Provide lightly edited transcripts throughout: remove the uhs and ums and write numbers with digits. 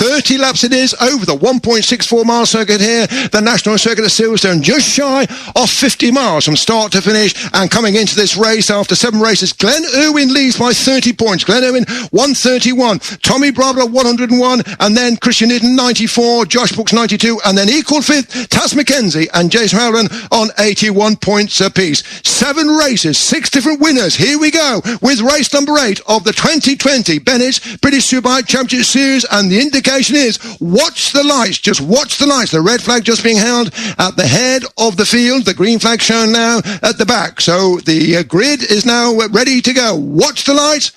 30 laps it is over the 1.64 mile circuit here, the national circuit of Silverstone, just shy of 50 miles from start to finish. And coming into this race after 7 races, Glenn Irwin leads by 30 points. Glenn Irwin 131, Tommy Bradwell 101, and then Christian Eden 94, Josh Brooks 92, and then equal fifth Taz McKenzie and Jason Howland on 81 points apiece. 7 races, 6 different winners. Here we go with race number 8 of the 2020 Bennett's British Superbike Championship Series, and the indication is watch the lights, just watch the lights. The red flag just being held at the head of the field, the green flag shown now at the back. So the grid is now ready to go. Watch the lights.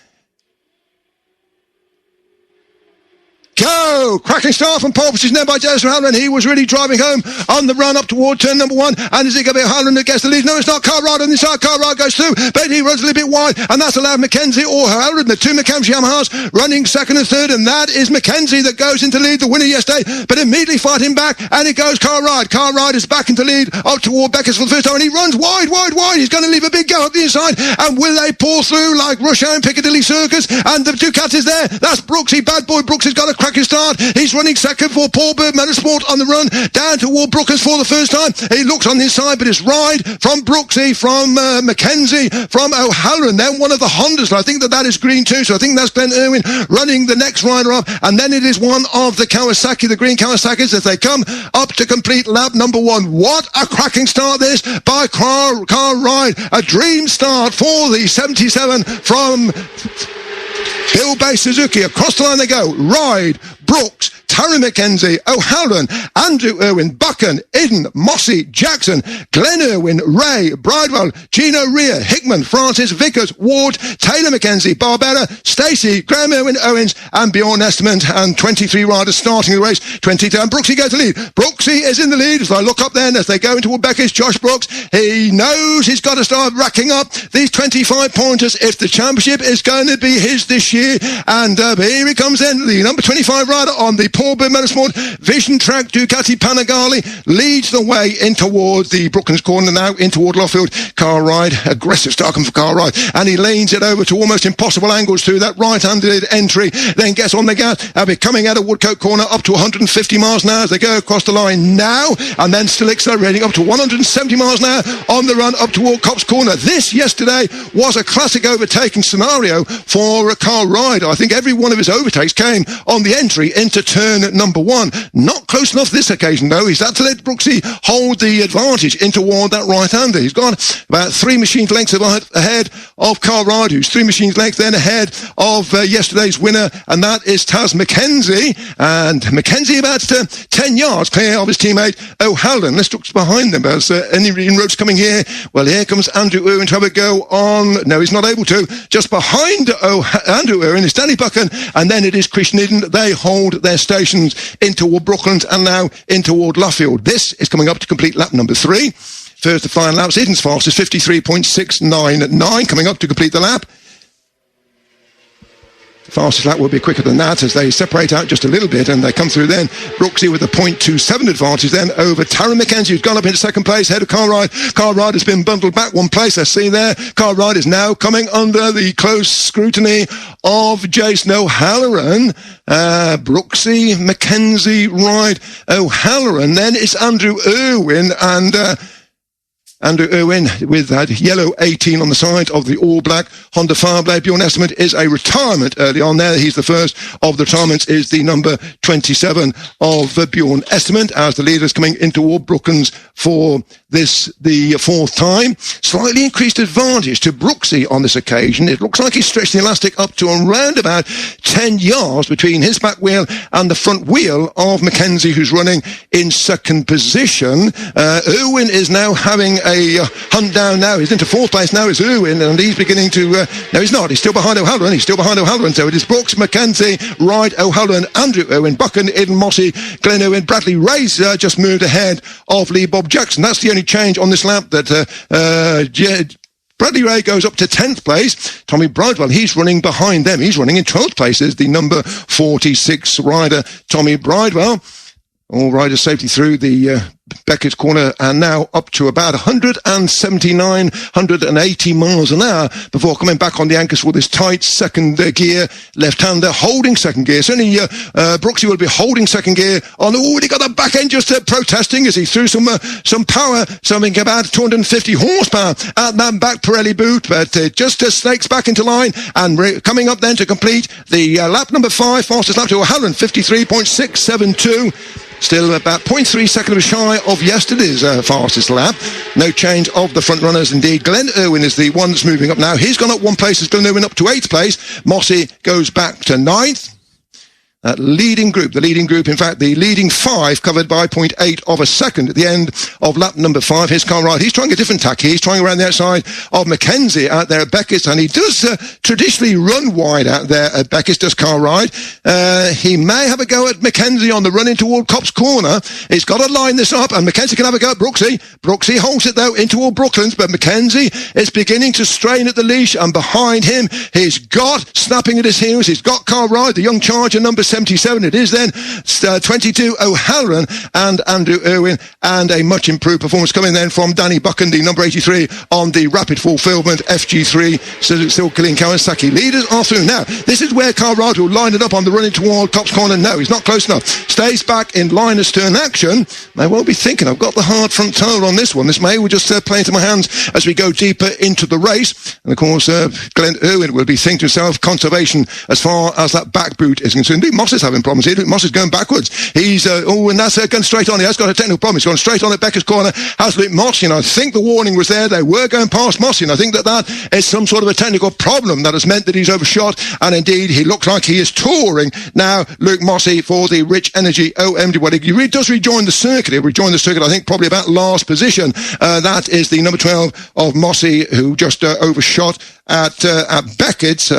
Go! Cracking start from pole position there by Jason Howland. He was really driving home on the run up toward turn number 1. And is it going to be Howland that gets the lead? No, it's not. Cartwright on the side. Cartwright goes through, but he runs a little bit wide, and that's allowed McKenzie or Howland, the 2 McKenzie Yamahas, running second and third, and that is McKenzie that goes into lead, the winner yesterday, but immediately fighting back, and it goes Cartwright. Cartwright is back into lead up toward Beckers for the first time, and he runs wide. He's going to leave a big gap up the inside, and will they pull through like Rush Hour and Piccadilly Circus? And the Ducati is there. That's Brooksy. Bad boy Brooks has got a cracking start. He's running second for Paul Bird Motorsport on the run down toward Brookers for the first time. He looks on his side, but it's ride from Brooksy, from McKenzie, from O'Halloran, then one of the Hondas. I think that is green too, so I think that's Glenn Irwin running the next rider up, and then it is one of the Kawasaki, the green Kawasaki's, as they come up to complete lap number 1. What a cracking start this by Cartwright. A dream start for the 77 from Bill Bay Suzuki. Across the line they go. Ride, Brooks, Terry McKenzie, O'Halloran, Andrew Irwin, Buchan, Eden, Mossy, Jackson, Glenn Irwin, Ray, Bridewell, Gino Rea, Hickman, Francis, Vickers, Ward, Taylor McKenzie, Barbera, Stacey, Graham Irwin, Owens, and Bjorn Estimant, and 23 riders starting the race. 22, and Brooksy goes to lead. Brooksy is in the lead as I look up then as they go into Beckett's. Josh Brooks, he knows he's got to start racking up these 25 pointers if the championship is going to be his this year. And here he comes then, the number 25 rider on the Paul Bird Motorsport Vision Track Ducati Panigale leads the way in toward the Brooklands corner now, in toward Loffield. Cartwright, aggressive start for Cartwright, and he lanes it over to almost impossible angles through that right-handed entry, then gets on the gas. They'll be coming out of Woodcote corner up to 150 miles an hour as they go across the line now, and then still accelerating up to 170 miles an hour on the run up toward Cops corner. This yesterday was a classic overtaking scenario for Cartwright. I think every one of his overtakes came on the entry into turn number 1. Not close enough this occasion though. He's had to let Brooksy hold the advantage in toward that right-hander. He's got about 3 machines lengths ahead of Cartwright, who's 3 machines lengths then ahead of yesterday's winner, and that is Taz McKenzie. And McKenzie about 10 yards clear of his teammate O'Halloran. Let's look behind them. There's any inroads coming here. Well, here comes Andrew Irwin to have a go on. No, he's not able to. Just behind Andrew Irwin is Danny Buchan, and then it is Christian Eden. They hold their stations in toward Brooklands and now in toward Luffield. This is coming up to complete lap number 3. First to final laps, Eden's fastest 53.699 coming up to complete the lap. The fastest lap will be quicker than that as they separate out just a little bit, and they come through then. Brooksy with a 0.27 advantage then over Taron McKenzie, who's gone up into second place ahead of Cartwright. Cartwright has been bundled back one place. Let's see there. Cartwright is now coming under the close scrutiny of Jason O'Halloran. Brooksy, McKenzie, Wright, O'Halloran. Then it's Andrew Irwin, and Andrew Irwin with that yellow 18 on the side of the all-black Honda Fireblade. Bjorn Estimate is a retirement early on there. He's the first of the retirements, is the number 27 of Bjorn Estimate, as the leaders coming into Ward Brooklands for this, the 4th time. Slightly increased advantage to Brooksy on this occasion. It looks like he's stretched the elastic up to around about 10 yards between his back wheel and the front wheel of McKenzie, who's running in second position. Irwin is now having a hunt down now. He's into 4th place now, is Irwin, and he's beginning to no, he's not. He's still behind O'Halloran. So it is Brooks, McKenzie, Wright, O'Halloran, Andrew Irwin, Buchan, Eden, Mossy, Glenn Irwin, Bradley Ray's just moved ahead of Lee Bob Jackson. That's the only change on this lap, that Bradley Ray goes up to 10th place. Tommy Bridewell, he's running behind them. He's running in 12th place as the number 46 rider, Tommy Bridewell. All riders safely through the Beckett's corner, and now up to about 179, 180 miles an hour before coming back on the anchors for this tight second gear left-hander, holding second gear. Certainly Brooksy will be holding second gear on. Oh, he got the back end just protesting as he threw some power, something about 250 horsepower at that back Pirelli boot, but just snakes back into line, and coming up then to complete the lap number 5, fastest lap to 153.672. Still about 0.3 seconds shy of yesterday's fastest lap. No change of the front runners indeed. Glenn Irwin is the one that's moving up now. He's gone up 1 place as Glenn Irwin up to 8th place. Mossy goes back to 9th. The leading group, in fact, the leading 5 covered by 0.8 of a second at the end of lap number 5. His car ride, he's trying a different tack. He's trying around the outside of Mackenzie out there at Beckett's, and he does traditionally run wide out there at Beckett's, does car ride. He may have a go at Mackenzie on the run in toward Copse Corner. He's got to line this up, and Mackenzie can have a go at Brooksy. Brooksy holds it, though, in toward Brooklands, but Mackenzie is beginning to strain at the leash, and behind him, he's got, snapping at his heels, he's got car ride, the young charger, number 77. It is then 22 O'Halloran and Andrew Irwin, and a much improved performance coming then from Danny Buchan, the number 83 on the Rapid Fulfillment FG3 still killing Kawasaki. Leaders are through. Now, this is where Carrado will line it up on the running toward Copse Corner. No, he's not close enough. Stays back in line as turn action. May well be thinking, I've got the hard front tire on this one. This may well just play into my hands as we go deeper into the race. And of course, Glenn Irwin will be thinking to himself, conservation as far as that back boot is concerned. Moss is having problems here. Moss is going backwards. He's and that's going straight on. He has got a technical problem. He's gone straight on at Becker's corner. Has Luke Moss, and I think the warning was there. They were going past Moss, and I think that is some sort of a technical problem that has meant that he's overshot, and indeed he looks like he is touring now, Luke Mossy, for the Rich Energy OMD. Well, he does rejoin the circuit. He'll rejoin the circuit, I think, probably about last position. That is the number 12 of Mossy, who just overshot at Beckett's.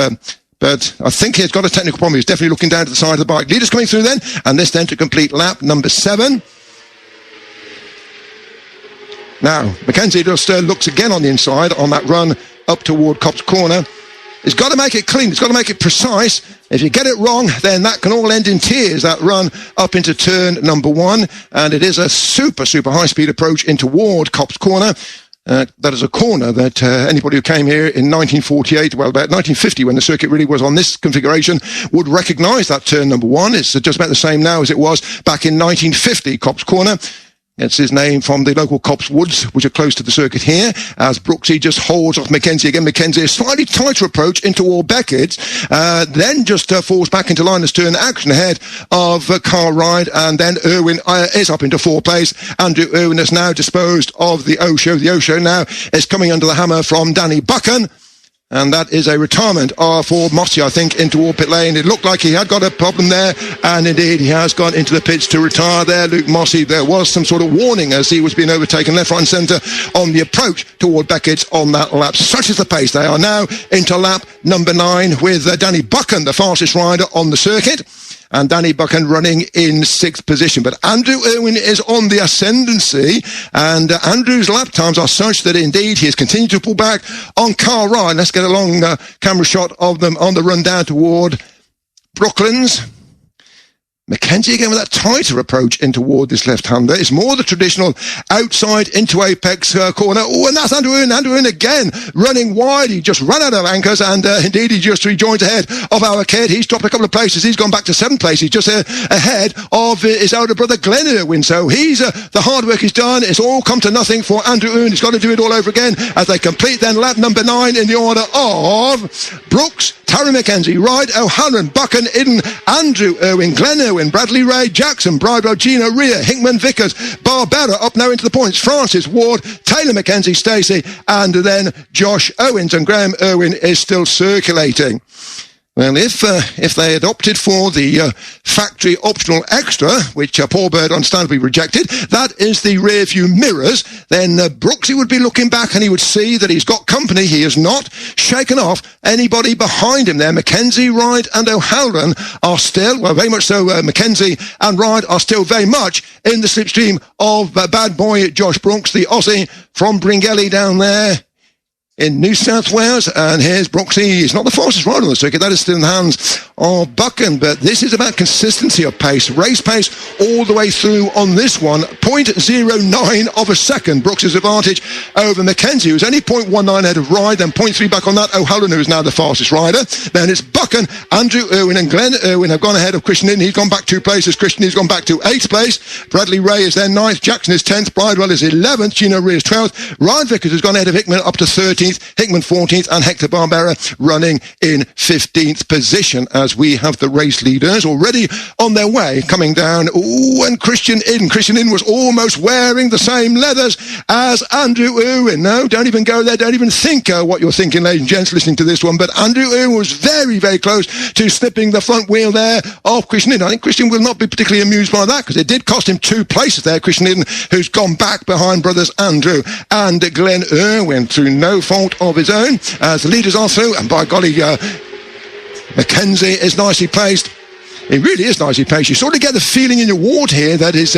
But I think he's got a technical problem. He's definitely looking down to the side of the bike. Leaders coming through then, and this then to complete lap number 7. Now, Mackenzie just looks again on the inside on that run up toward Copse Corner. He's got to make it clean. He's got to make it precise. If you get it wrong, then that can all end in tears, that run up into turn number 1. And it is a super, super high-speed approach in toward Copse Corner. That is a corner that anybody who came here in 1948, well, about 1950, when the circuit really was on this configuration, would recognise that turn number 1. It's just about the same now as it was back in 1950, Copse Corner. It's his name from the local Copse Woods, which are close to the circuit here, as Brooksy just holds off Mackenzie again. Mackenzie, a slightly tighter approach into all Beckett's, then just falls back into line as turn action ahead of Car Ride, and then Irwin is up into 4th place. Andrew Irwin has now disposed of the Osho. The Osho now is coming under the hammer from Danny Buchan. And that is a retirement for Mossy, I think, into all pit lane. It looked like he had got a problem there, and indeed he has gone into the pits to retire there. Luke Mossy, there was some sort of warning as he was being overtaken left, right and centre on the approach toward Beckett's on that lap. Such is the pace. They are now into lap number 9 with Danny Buchan, the fastest rider on the circuit. And Danny Buchan running in 6th position. But Andrew Irwin is on the ascendancy, and Andrew's lap times are such that indeed he has continued to pull back on Car Ride. Let's get a long camera shot of them on the run down toward Brooklands. Mackenzie again with that tighter approach in toward this left-hander. It's more the traditional outside into apex corner. Oh, and that's Andrew Irwin. Andrew Irwin again running wide. He just ran out of anchors, and indeed he just rejoins ahead of our kid. He's dropped a couple of places. He's gone back to 7th place. He's just ahead of his older brother Glenn Irwin. So he's the hard work is done. It's all come to nothing for Andrew Irwin. He's got to do it all over again as they complete then lap number 9 in the order of Brooks, Terry Mackenzie, Ride, O'Halloran, Buchan, Idden, Andrew Irwin, Glenn Irwin, Bradley Ray, Jackson, Bridewell, Gina, Rhea, Hickman, Vickers, Barbera up now into the points, Francis, Ward, Taylor Mackenzie, Stacey, and then Josh Owens, and Graham Irwin is still circulating. Well, if they had opted for the factory optional extra, which Paul Bird understandably rejected, that is the rear view mirrors, then Brooksy would be looking back and he would see that he's got company. He has not shaken off anybody behind him there. Mackenzie, Ride and O'Halloran are still, well, very much so, Mackenzie and Ride are still very much in the slipstream of bad boy Josh Brooks, the Aussie from Bringelly down there. in New South Wales, and here's Brooksy. He's not the fastest rider on the circuit. That is still in the hands of Buchan, but this is about consistency of pace, race pace all the way through on this one. 0.09 of a second, Brooks' advantage over Mackenzie, who's only 0.19 ahead of Ride, then 0.3 back on that O'Halloran, who is now the fastest rider. Then it's Buchan, Andrew Irwin and Glenn Irwin have gone ahead of Christian Eden. He's gone back 2 places. Christian Eden's gone back to 8th place. Bradley Ray is then 9th. Jackson is 10th. Bridewell is 11th. Gino Rhea is 12th. Ryan Vickers has gone ahead of Hickman up to 13th. Hickman 14th, and Hector Barbera running in 15th position as we have the race leaders already on their way coming down. Ooh, and Christian Eden was almost wearing the same leathers as Andrew Irwin. No, don't even go there. Don't even think what you're thinking, ladies and gents, listening to this one. But Andrew Irwin was very, very close to slipping the front wheel there of Christian Eden. I think Christian will not be particularly amused by that, because it did cost him 2 places there. Christian Eden, who's gone back behind brothers Andrew and Glenn Irwin through no fault of his own, as the leaders are through. And by golly, Mackenzie is nicely placed. It really is nicely placed. You sort of get the feeling in your ward here that he's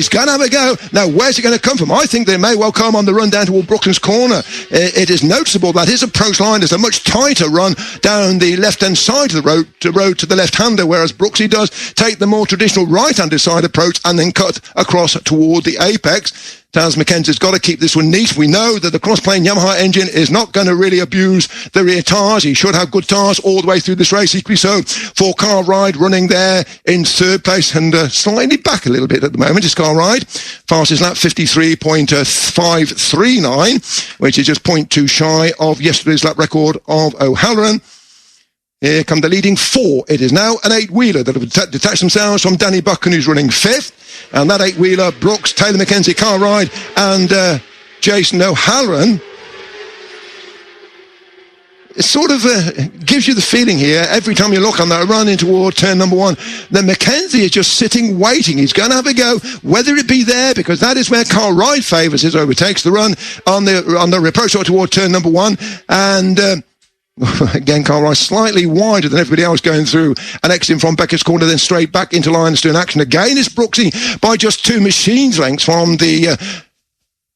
going to have a go. Now, where's it going to come from? I think they may well come on the run down toward Brooklands Corner. It is noticeable that his approach line is a much tighter run down the left-hand side of the road to the left-hander, whereas Brooksy does take the more traditional right-handed side approach and then cut across toward the apex. Taz Mackenzie's got to keep this one neat. We know that the cross-plane Yamaha engine is not going to really abuse the rear tyres. He should have good tyres all the way through this race. Equally so for Carl Ride, running there in 3rd place and slightly back a little bit at the moment is Carl Ride. Fastest lap 53.539, which is just 0.2 shy of yesterday's lap record of O'Halloran. Here come the leading 4. It is now an 8-wheeler that have detached themselves from Danny Buchan, who's running 5th. And that 8-wheeler, Brooks, Taylor Mackenzie, Carl Ride, and Jason O'Halloran. It sort of gives you the feeling here, every time you look on that run in toward turn number 1, that Mackenzie is just sitting, waiting. He's going to have a go, whether it be there, because that is where Carl Ride favours his overtakes the run on the approach toward turn number 1. And again, Carl Rice slightly wider than everybody else going through and exiting from Beckett's Corner, then straight back into Lionstone action. Again, it's Brooksy by just 2 machines lengths from the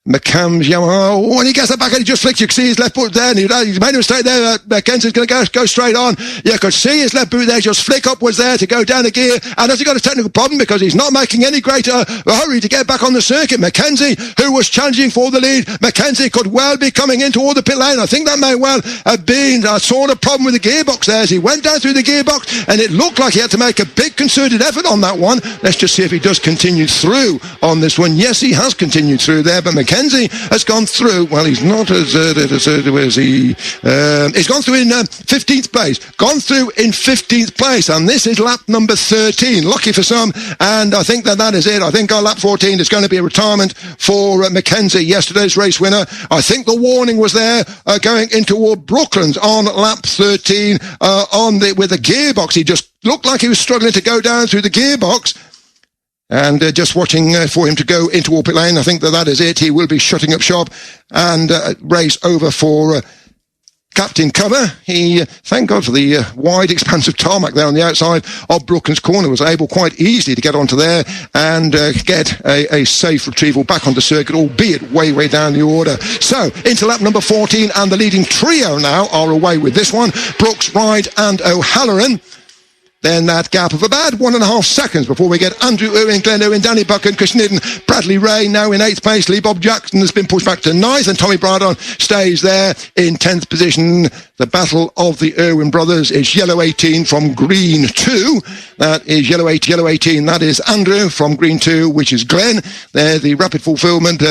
McCam's Yamaha. Oh, and he gets that back and he just flicks. You can see his left boot there, and he's made a mistake there. Mackenzie's going to go straight on. You could see his left boot there just flick upwards there to go down a gear. And has he got a technical problem because he's not making any greater hurry to get back on the circuit? Mackenzie, who was challenging for the lead, Mackenzie could well be coming in toward the pit lane. I think that may well have been a sort of problem with the gearbox there as he went down through the gearbox, and it looked like he had to make a big concerted effort on that one. Let's just see if he does continue through on this one. Yes, he has continued through there, but Mackenzie has gone through. Well, he's not as where is he? He's gone through in 15th place. Gone through in 15th place, and this is lap number 13. Lucky for some, and I think that is it. I think on lap 14 is going to be a retirement for Mackenzie, yesterday's race winner. I think the warning was there going into toward Brooklands on lap 13 with the gearbox. He just looked like he was struggling to go down through the gearbox. And just watching for him to go into pit lane, I think that is it. He will be shutting up shop and race over for Captain Cover. He, thank God for the wide expanse of tarmac there on the outside of Brooklands Corner, was able quite easily to get onto there and get a safe retrieval back on the circuit, albeit way down the order. So, into lap number 14, and the leading trio now are away with this one. Brooks, Ride and O'Halloran. Then that gap of about 1.5 seconds before we get Andrew Irwin, Glenn Irwin, Danny Buchan, Christian Eden, Bradley Ray now in 8th place. Lee Bob Jackson has been pushed back to 9th, and Tommy Bradon stays there in 10th position. The battle of the Irwin brothers is yellow 18 from green 2. That is yellow 18. That is Andrew from green 2, which is Glenn. They're the rapid fulfillment.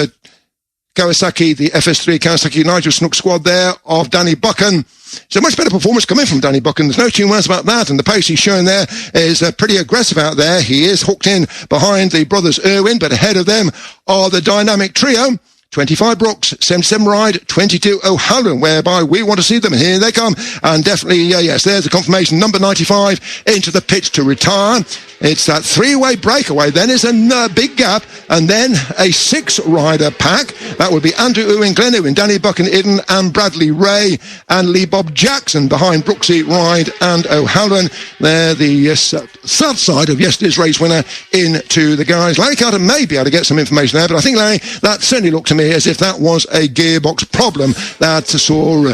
Kawasaki, the FS3 Kawasaki Nigel Snook squad there of Danny Buchan. It's a much better performance coming from Danny Buchan. There's no two ways about that. And the pace he's showing there is pretty aggressive out there. He is hooked in behind the brothers Irwin, but ahead of them are the dynamic trio. 25 Brooks, 77 Ride, 22 O'Halloran, whereby we want to see them. And here they come. And definitely, yes, there's the confirmation. Number 95 into the pits to retire. It's that 3-way breakaway. Then is a big gap. And then a 6-rider pack. That would be Andrew Irwin, Glenn Irwin, Danny Buchan, Eden, and Bradley Ray, and Lee Bob Jackson behind Brooksy, Ride, and O'Halloran. They're the south side of yesterday's race winner into the guys. Larry Carter may be able to get some information there, but I think, Larry, that certainly looked to me me as if that was a gearbox problem that saw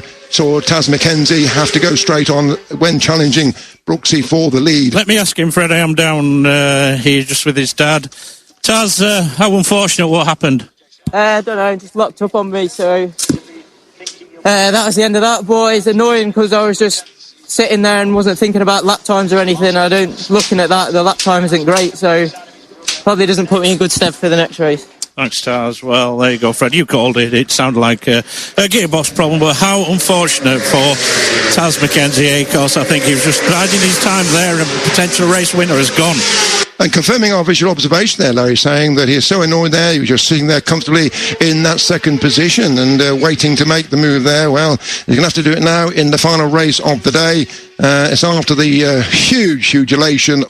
Taz McKenzie have to go straight on when challenging Brooksy for the lead. Let me ask him, Fred. I am down here just with his dad. Taz, how unfortunate what happened? I don't know, just locked up on me, so that was the end of that. But it's annoying because I was just sitting there and wasn't thinking about lap times or anything. Looking at that, the lap time isn't great, so probably doesn't put me in good stead for the next race. Thanks, Taz. Well, there you go, Fred. You called it. It sounded like a gearbox problem, but how unfortunate for Taz McKenzie, of course. I think he was just biding his time there, and potential race winner has gone. And confirming our visual observation there, Larry, saying that he is so annoyed there, he was just sitting there comfortably in that second position and waiting to make the move there. Well, he's going to have to do it now in the final race of the day. It's after the huge elation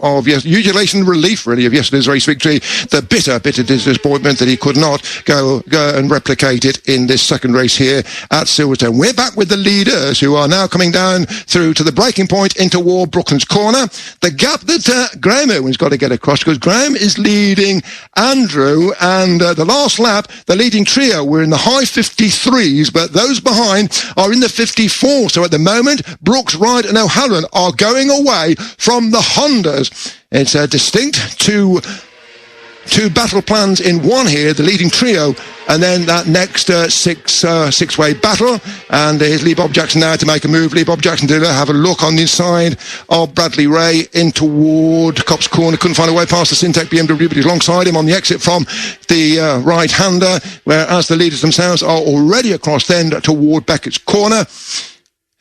relief, really, of yesterday's race victory. The bitter disappointment that he could not go and replicate it in this second race here at Silverstone. We're back with the leaders, who are now coming down through to the breaking point into Ward Brooklands corner. The gap that Graham Owen's got to get across, because Graham is leading Andrew, and the last lap, the leading trio were in the high 53s, but those behind are in the 54. So at the moment, Brooks, Wright and O'Halloran are going away from the Hondas. It's a distinct two battle plans in one here, the leading trio, and then that next six-way battle. And here's Lee Bob Jackson now to make a move. Lee Bob Jackson did have a look on the inside of Bradley Ray in toward Cops Corner. Couldn't find a way past the Syntec BMW, but he's alongside him on the exit from the right-hander, whereas the leaders themselves are already across then toward Beckett's Corner.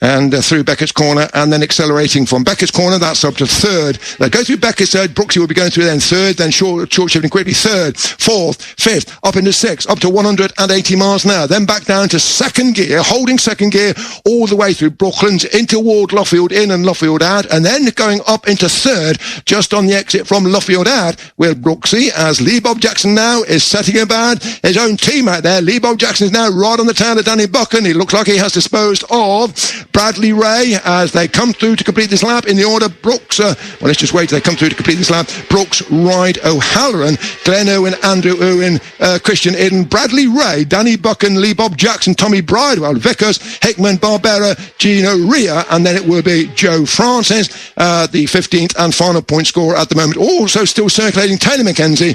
And through Beckett's Corner, and then accelerating from Beckett's Corner, that's up to third. They go through Beckett's third, Brooksy will be going through then third, then short shifting quickly third, fourth, fifth, up into sixth, up to 180 miles an hour, then back down to second gear, holding second gear all the way through Brooklands, into Ward Luffield in and Luffield out, and then going up into third, just on the exit from Luffield out, where Brooksy, as Lee Bob Jackson now is setting about his own team out there. Lee Bob Jackson is now right on the tail of Danny Buchan. He looks like he has disposed of Bradley Ray as they come through to complete this lap in the order. Brooks, let's just wait till they come through to complete this lap. Brooks, Wright, O'Halloran, Glenn Owen, Andrew Owen, Christian Eden, Bradley Ray, Danny Buchan, Lee Bob Jackson, Tommy Bridewell, Vickers, Hickman, Barbera, Gino Ria, and then it will be Joe Francis, the 15th and final point scorer at the moment. Also still circulating Taylor McKenzie,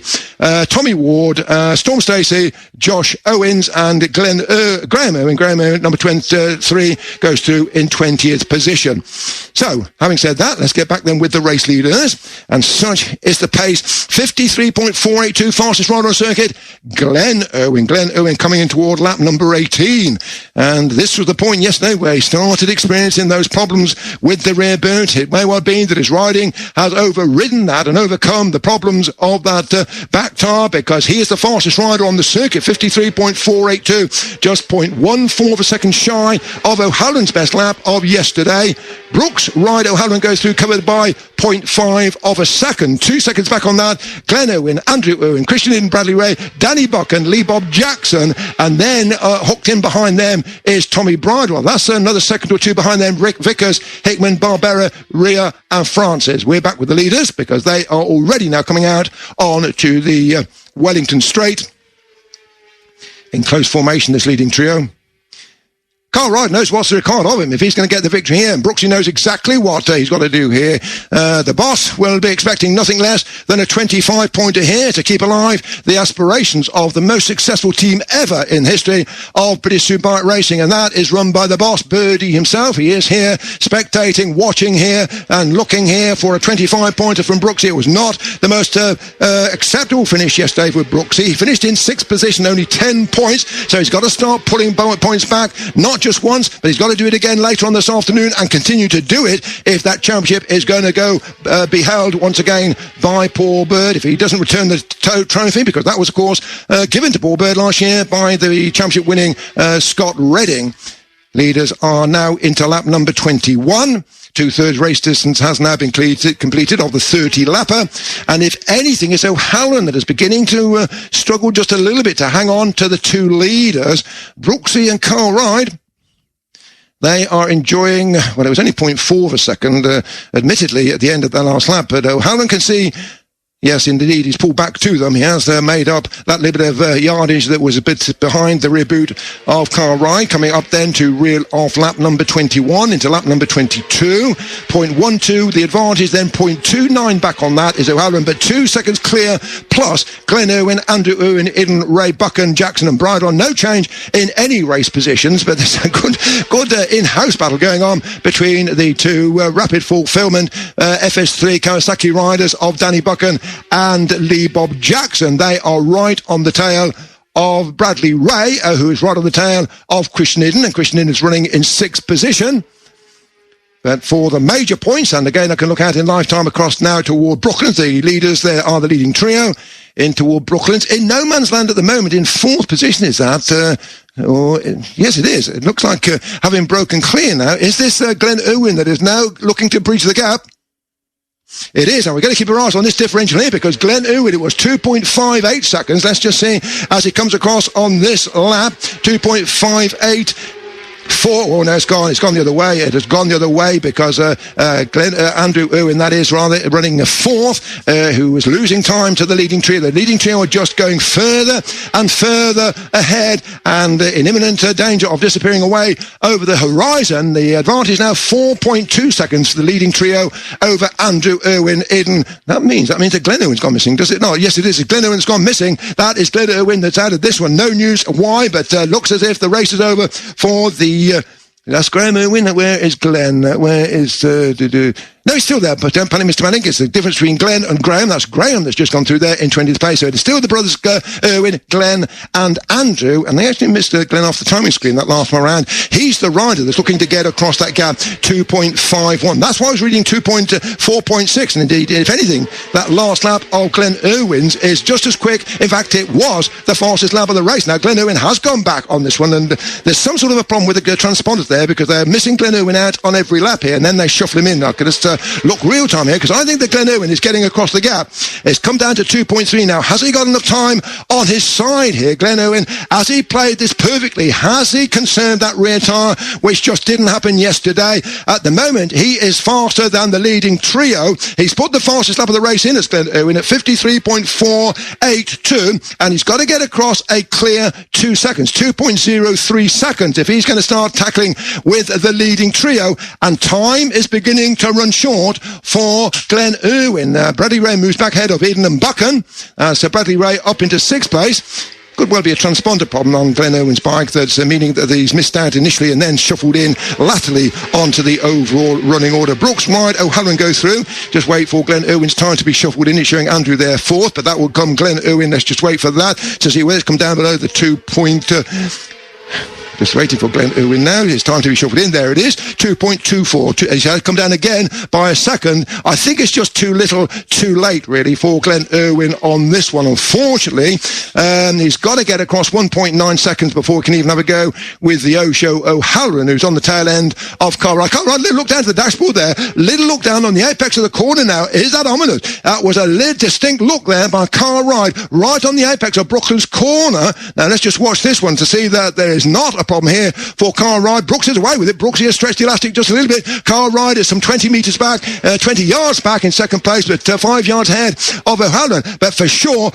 Tommy Ward, Storm Stacey, Josh Owens, and Graham Owen. Graham Owen, number 23, goes through in 20th position. So, having said that, let's get back then with the race leaders. And such is the pace. 53.482, fastest rider on circuit, Glenn Owen. Glenn Owen coming in toward lap number 18. And this was the point yesterday where he started experiencing those problems with the rear boot. It may well be that his riding has overridden that and overcome the problems of that back tyre, because he is the fastest rider on the circuit. 53.482, just 0.14 of a second shy of O'Halloran's best lap of yesterday. Brooks, Wright, O'Halloran goes through covered by 0.5 of a second. 2 seconds back on that, Glenn Owen, Andrew Owen, Christian Eden, Bradley Ray, Danny Buchan, Lee Bob Jackson, and then hooked in behind them is Tommy Bridewell. That's another second or two behind them. Rick Vickers, Hickman, Barbera, Ria and Francis. We're back with the leaders because they are already now coming out on to the Wellington Straight in close formation, this leading trio. Carl Wright knows what's required of him if he's going to get the victory here, and Brooksy knows exactly what he's got to do here. The boss will be expecting nothing less than a 25-pointer here to keep alive the aspirations of the most successful team ever in history of British Superbike racing, and that is run by the boss, Birdie himself. He is here, spectating, watching here, and looking here for a 25-pointer from Brooksy. It was not the most acceptable finish yesterday with Brooksy. He finished in 6th position, only 10 points, so he's got to start pulling points back, not just once, but he's got to do it again later on this afternoon and continue to do it if that championship is going to be held once again by Paul Bird, if he doesn't return the trophy, because that was, of course, given to Paul Bird last year by the championship winning Scott Redding. Leaders are now into lap number 21. 2/3 race distance has now been completed of the 30-lapper. And if anything, it's O'Halloran that is beginning to struggle just a little bit to hang on to the two leaders. Brooksy and Carl Wright, they are enjoying, well, it was only 0.4 of a second, admittedly, at the end of their last lap. But O'Halloran can see Yes, indeed, he's pulled back to them. He has made up that little bit of yardage that was a bit behind the rear boot of Cartwright, coming up then to reel off lap number 21 into lap number 22. 0.12, the advantage then 0.29 back on that is O'Halloran, but 2 seconds clear, plus Glenn Irwin, Andrew Irwin, Iden, Ray, Buchan, Jackson and Bridon. No change in any race positions, but there's a good in-house battle going on between the two rapid fulfillment FS3 Kawasaki riders of Danny Buchan and Lee Bob Jackson. They are right on the tail of Bradley Ray, who is right on the tail of Christian Iden, and Christian Iden is running in 6th position. But for the major points, and again I can look out in lifetime across now toward Brooklands, the leaders there are the leading trio in toward Brooklands. In no man's land at the moment, in 4th position is that, yes it is, it looks like having broken clear now. Is this Glenn Irwin that is now looking to breach the gap? It is, and we're going to keep our eyes on this differential here because Glenn Irwin, it was 2.58 seconds. Let's just see as he comes across on this lap, 2.58. Oh no, it's gone the other way. It has gone the other way because Andrew Irwin, that is, rather, running a 4th, who was losing time to the leading trio. The leading trio are just going further and further ahead and in imminent danger of disappearing away over the horizon. The advantage now 4.2 seconds for the leading trio over Andrew Irwin, Iden. That means that Glenn Irwin's gone missing, does it not? Yes, it is. If Glenn Irwin's gone missing, that is Glenn Irwin that's out of this one. No news why, but looks as if the race is over for the that's Graham Irwin. Where is Glenn? Where is No, he's still there, but don't panic, Mr. Manning. It's the difference between Glenn and Graham. That's Graham that's just gone through there in 20th place. So it's still the brothers Irwin, Glenn and Andrew, and they actually missed Glenn off the timing screen that last one round. He's the rider that's looking to get across that gap, 2.51. That's why I was reading 4.6, and indeed, if anything, that last lap of Glenn Irwin's is just as quick. In fact, it was the fastest lap of the race. Now, Glenn Irwin has gone back on this one, and there's some sort of a problem with the transponders there because they're missing Glenn Irwin out on every lap here, and then they shuffle him in. I could just look real time here because I think that Glenn Irwin is getting across the gap. It's come down to 2.3 now. Has he got enough time on his side here, Glenn Irwin? Has he played this perfectly? Has he conserved that rear tyre, which just didn't happen yesterday? At the moment, he is faster than the leading trio. He's put the fastest lap of the race in as Glenn Irwin at 53.482, and he's got to get across a clear 2 seconds, 2.03 seconds, if he's going to start tackling with the leading trio, and time is beginning to run short for Glenn Irwin. Bradley Ray moves back ahead of Iden and Buchan, so Bradley Ray up into 6th place. Could well be a transponder problem on Glenn Irwin's bike, that's meaning that he's missed out initially and then shuffled in laterally onto the overall running order. Brooks wide, O'Halloran go through. Just wait for Glenn Irwin's time to be shuffled in. It's showing Andrew there 4th, but that will come Glenn Irwin. Let's just wait for that to see where it's come down below the 2 point... Just waiting for Glenn Irwin now. It's time to be shuffled in. There it is. 2.24. He's come down again by a second. I think it's just too little, too late, really, for Glenn Irwin on this one. Unfortunately, he's got to get across 1.9 seconds before he can even have a go with the Osho O'Halloran, who's on the tail end of Cartwright. Cartwright, little look down to the dashboard there. Little look down on the apex of the corner now. Is that ominous? That was a distinct look there by Cartwright, right on the apex of Brooklands corner. Now, let's just watch this one to see that there is not a problem here for Cartwright. Brooks is away with it. Brooks here stretched the elastic just a little bit. Cartwright is some 20 metres back, 20 yards back in 2nd place, but 5 yards ahead of O'Halloran. But for sure,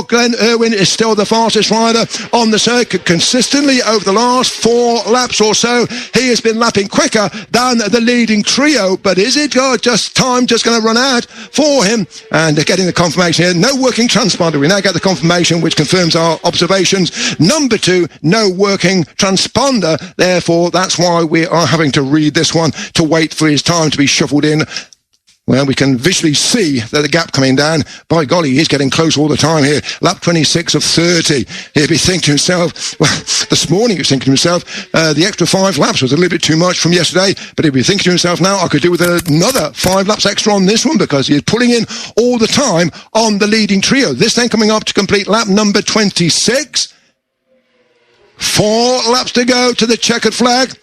Glenn Irwin is still the fastest rider on the circuit consistently over the last 4 laps or so. He has been lapping quicker than the leading trio, but is it just time just going to run out for him? And getting the confirmation here, no working transponder. We now get the confirmation which confirms our observations. Number 2, no working transponder. Therefore, that's why we are having to read this one to wait for his time to be shuffled in. Well, we can visually see that the gap coming down. By golly, he's getting close all the time here. Lap 26 of 30. He'll be thinking to himself, well, this morning he was thinking to himself, the extra 5 laps was a little bit too much from yesterday, but he'll be thinking to himself now, I could do with another 5 laps extra on this one because he's pulling in all the time on the leading trio. This then coming up to complete lap number 26. 4 laps to go to the checkered flag.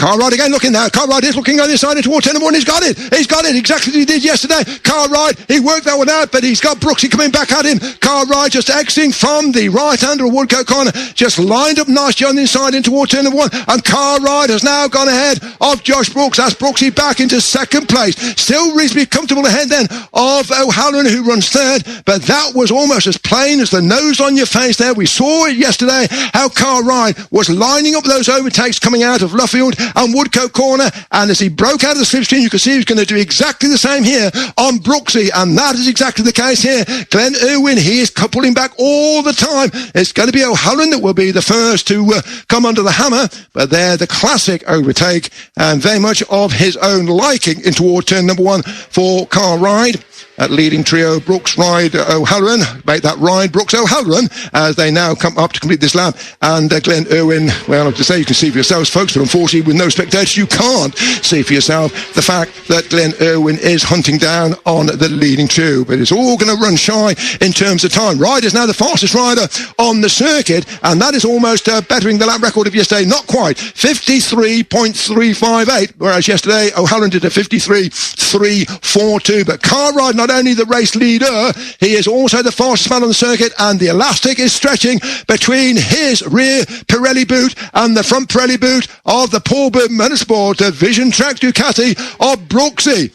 Cartwright again looking now. Cartwright is looking on this side toward turn number 1. He's got it. He's got it exactly as he did yesterday. Cartwright, he worked that one out, but he's got Brooksy coming back at him. Cartwright just exiting from the right hand of Woodcote corner, just lined up nicely on the inside in toward turn number 1. And Cartwright has now gone ahead of Josh Brooks. That's Brooksy back into second place. Still reasonably comfortable ahead then of O'Halloran, who runs third, but that was almost as plain as the nose on your face there. We saw it yesterday, how Cartwright was lining up those overtakes coming out of Luffield and Woodcote corner, and as he broke out of the slipstream, you can see he was going to do exactly the same here on Brooksy, and that is exactly the case here. Glenn Irwin, he is pulling back all the time. It's going to be O'Halloran that will be the first to come under the hammer, but they're the classic overtake, and very much of his own liking in toward turn number 1 for Cartwright. At leading trio, Brooks, Ride, O'Halloran. Make that Ride, Brooks, O'Halloran, as they now come up to complete this lap. And Glenn Irwin, well, I have to say, you can see for yourselves, folks, but unfortunately with no spectators, you can't see for yourself the fact that Glenn Irwin is hunting down on the leading trio. But it's all going to run shy in terms of time. Ride is now the fastest rider on the circuit, and that is almost bettering the lap record of yesterday. Not quite. 53.358, whereas yesterday O'Halloran did a 53.342. But Cartwright, not only the race leader, he is also the fastest man on the circuit, and the elastic is stretching between his rear Pirelli boot and the front Pirelli boot of the Paul Burton Motorsport Vision Track Ducati of Brooksy.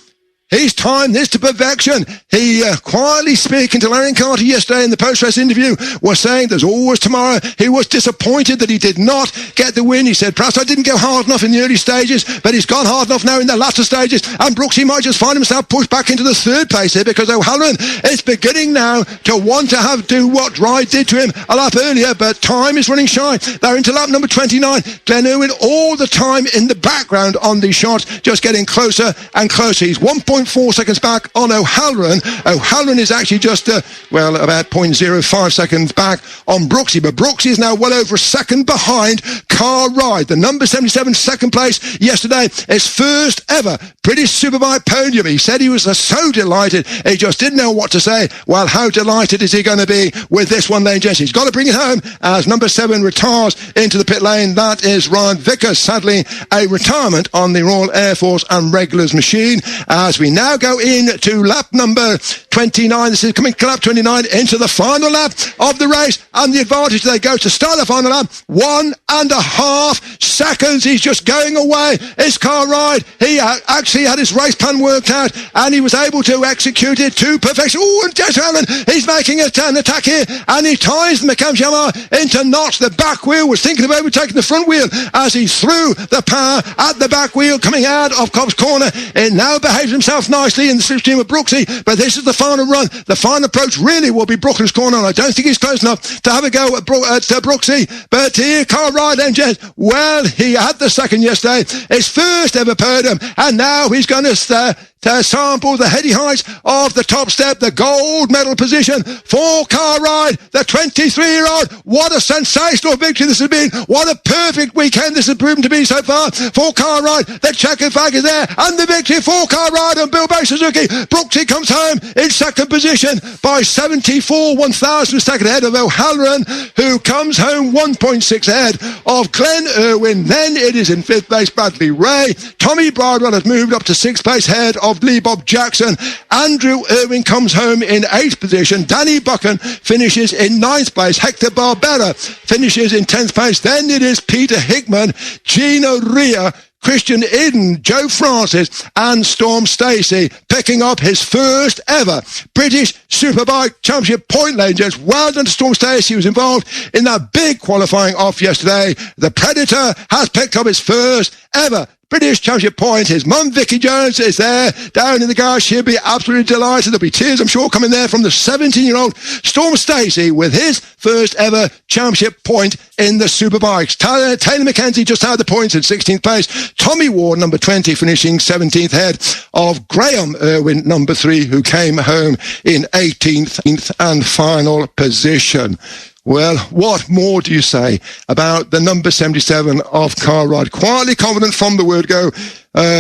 He's timed this to perfection. He, quietly speaking to Larry Carter yesterday in the post-race interview, was saying there's always tomorrow. He was disappointed that he did not get the win. He said, perhaps I didn't go hard enough in the early stages, but he's gone hard enough now in the latter stages. And Brooksy might just find himself pushed back into the third place here, because O'Halloran is beginning now to want to do what Ride did to him a lap earlier, but time is running shy. They're into lap number 29. Glenn Irwin all the time in the background on these shots, just getting closer and closer. He's 1.4 seconds back on O'Halloran. O'Halloran is actually just, about 0.05 seconds back on Brooksy, but Brooksy is now well over a second behind Cartwright. The number 77 second place yesterday, his first ever British Superbike podium. He said he was so delighted, he just didn't know what to say. Well, how delighted is he going to be with this one, ladies and gents? He's got to bring it home as number 7 retires into the pit lane. That is Ryan Vickers, sadly a retirement on the Royal Air Force and Regulars machine. As we now go into lap number 29, this is coming to lap 29, into the final lap of the race, and the advantage they go to start the final lap, 1.5 seconds. He's just going away. It's Cartwright. He actually had his race plan worked out, and he was able to execute it to perfection. Oh, and Jess Allen, he's making an attack here, and he ties the McCann Yamaha into knots. The back wheel was thinking of overtaking the front wheel as he threw the power at the back wheel coming out of Cobb's corner. It now behaves himself nicely in the slipstream of Brooksy, but this is the final run. The final approach really will be Brooklands corner, and I don't think he's close enough to have a go at Brooksy. But here, Cartwright and Jess, well, he had the second yesterday, his first ever podium, and now he's going to sample the heady heights of the top step, the gold medal position for Cartwright, the 23-year-old. What a sensational victory this has been. What a perfect weekend this has proven to be so far for Cartwright. The checkered flag is there, and the victory for Cartwright and Bilbao Suzuki. Brooksy comes home in second position by 74 1,000 second ahead of O'Halloran, who comes home 1.6 ahead of Glenn Irwin. Then it is in fifth place Bradley Ray. Tommy Bridewell has moved up to sixth place ahead of Lee Bob Jackson. Andrew Irwin comes home in 8th position. Danny Buchan finishes in 9th place. Hector Barbera finishes in 10th place. Then it is Peter Hickman, Gino Ria, Christian Eden, Joe Francis and Storm Stacey picking up his first ever British Superbike Championship point, ladies and gents. Well done to Storm Stacey, who was involved in that big qualifying off yesterday. The Predator has picked up his first ever British Championship point. His mum, Vicky Jones, is there down in the garage. She'll be absolutely delighted. There'll be tears, I'm sure, coming there from the 17-year-old Storm Stacey with his first ever championship point in the Superbikes. Taylor McKenzie just had the points in 16th place. Tommy Ward, number 20, finishing 17th ahead of Graham Irwin, number 3, who came home in 18th and final position. Well, what more do you say about the number 77 of Cartwright? Quietly confident from the word go.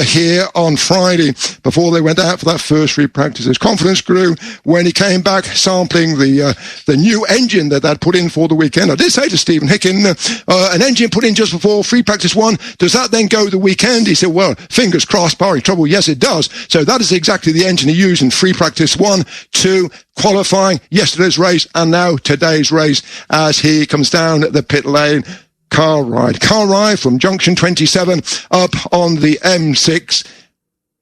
here on Friday before they went out for that first free practice. His confidence grew when he came back sampling the new engine that they'd put in for the weekend. I did say to Stephen Hicken, an engine put in just before free practice 1, does that then go the weekend? He said, well, fingers crossed, barring trouble, yes it does. So that is exactly the engine he used in free practice 1, 2, qualifying, yesterday's race, and now today's race as he comes down the pit lane. Car ride from junction 27 up on the M6.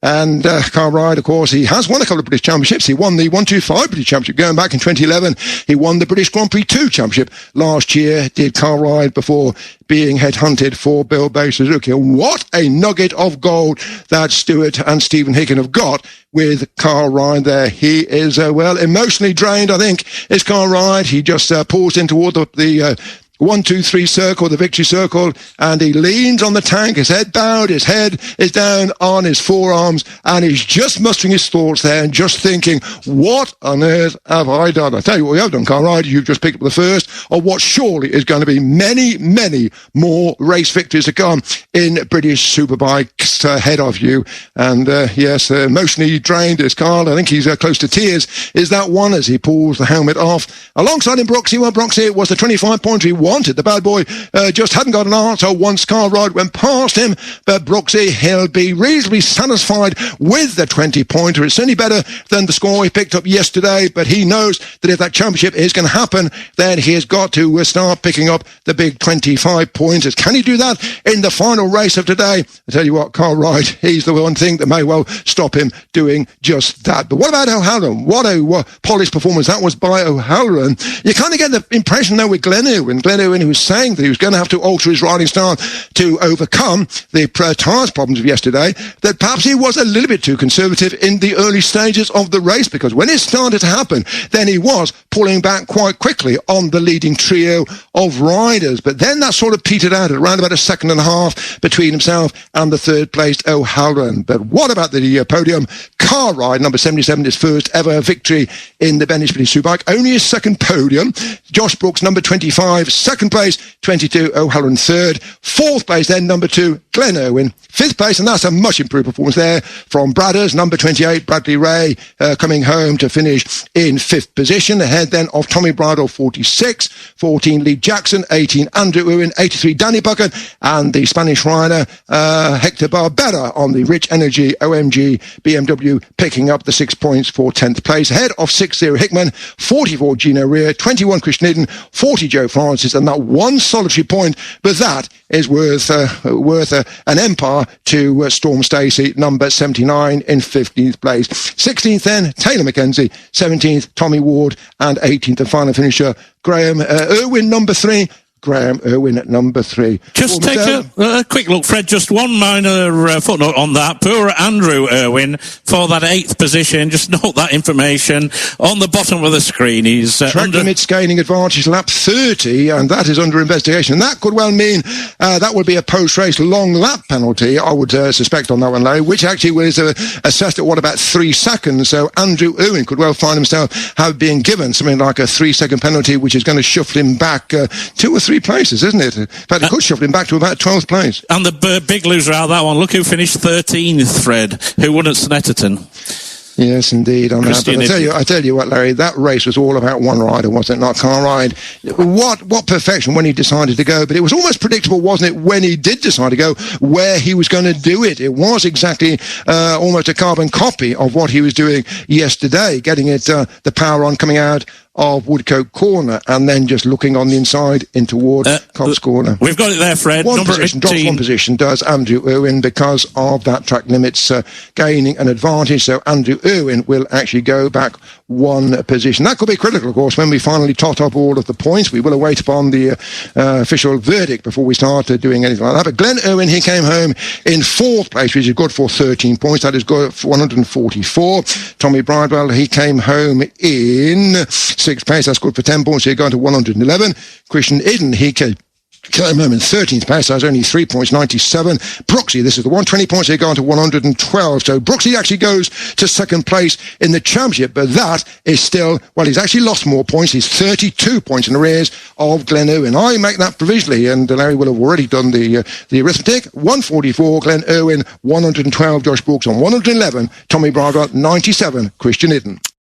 And Car Ride, of course, he has won a couple of British Championships. He won the 125 British Championship going back in 2011. He won the British Grand Prix 2 Championship last year, did Car Ride before being headhunted for Bilbao Suzuki. What a nugget of gold that Stewart and Stephen Hicken have got with Car Ride there. He is, emotionally drained, I think, is Car Ride. He just pulls in toward the 1, 2, 3 circle, the victory circle, and he leans on the tank, his head bowed, his head is down on his forearms, and he's just mustering his thoughts there and just thinking, what on earth have I done? I tell you what you have done, Car Ride, you've just picked up the first of what surely is going to be many, many more race victories to come in British Superbikes ahead of you. And yes, emotionally drained is Carl. I think he's close to tears. Is that one as he pulls the helmet off? Alongside him, Brooksy. Well, Brooksy was the 25-pointer he wanted. The bad boy just hadn't got an answer once Car Ride went past him, but Brooksy, he'll be reasonably satisfied with the 20-pointer. It's certainly better than the score he picked up yesterday, but he knows that if that championship is going to happen, then he has got to start picking up the big 25 pointers. Can he do that in the final race of today? I tell you what, Car Ride, he's the one thing that may well stop him doing just that. But what about O'Halloran? What a polished performance that was by O'Halloran. You kind of get the impression, though, with Glenn Irwin, who was saying that he was going to have to alter his riding style to overcome the tyres problems of yesterday, that perhaps he was a little bit too conservative in the early stages of the race, because when it started to happen, then he was pulling back quite quickly on the leading trio of riders. But then that sort of petered out at around about a second and a half between himself and the third-placed O'Halloran. But what about the podium? Car Ride, number 77, his first ever victory in the British Superbike. Only his second podium. Josh Brooks, number 25, second place, 22, O'Halloran third. Fourth place, then number 2, Glenn Irwin. Fifth place, and that's a much improved performance there from Bradders, number 28, Bradley Ray, coming home to finish in 5th position. Ahead then of Tommy Bridle, 46, 14, Lee Jackson, 18, Andrew Irwin, 83, Danny Bucket, and the Spanish rider, Hector Barbera on the Rich Energy OMG BMW, picking up the 6 points for 10th place. Ahead of 60 Hickman, 44, Gino Rea, 21, Christian Eden, 40, Joe Francis, and that one solitary point, but that is worth an empire to Storm Stacey, number 79, in 15th place. 16th then, Taylor Mackenzie, 17th, Tommy Ward, and 18th, the final finisher, Graham Irwin, number 3. Graham Irwin at number 3. Just take a quick look, Fred. Just one minor footnote on that. Poor Andrew Irwin for that 8th position. Just note that information on the bottom of the screen. He's track limits gaining advantage, lap 30, and that is under investigation. And that could well mean that would be a post-race long lap penalty, I would suspect on that one, Larry, which actually was assessed at, about 3 seconds. So Andrew Irwin could well find himself being given something like a 3-second penalty, which is going to shuffle him back 2 or 3 places, isn't it? In fact, it could shuffle him back to about 12th place. And the big loser out of that one, look who finished 13th, Fred, who won at Snetterton. Yes, indeed. On that. But I tell you what, Larry, that race was all about one rider, wasn't it? Not Car Ride. What perfection when he decided to go. But it was almost predictable, wasn't it, when he did decide to go, where he was going to do it. It was exactly almost a carbon copy of what he was doing yesterday, getting it the power on coming out of Woodcote Corner, and then just looking on the inside in toward Cobbs Corner. We've got it there, Fred. Drops one position, does Andrew Irwin, because of that track limits gaining an advantage. So Andrew Irwin will actually go back 1 position. That could be critical, of course, when we finally tot up all of the points. We will await upon the official verdict before we start doing anything like that. But Glenn Irwin, he came home in 4th place, which is good for 13 points. That is good for 144. Tommy Bridewell, he came home in 6th place. That's good for 10 points. So you're going to 111. Christian Eden, he at the moment, 13th place, has only 3 points, 97. Brooksy, this is the one, 20 points, they go on to 112. So Brooksy actually goes to second place in the championship, but that is still, well, he's actually lost more points. He's 32 points in arrears of Glenn Irwin. I make that provisionally, and Larry will have already done the arithmetic. 144, Glenn Irwin, 112, Josh Brooks on 111, Tommy Braga, 97, Christian Idden.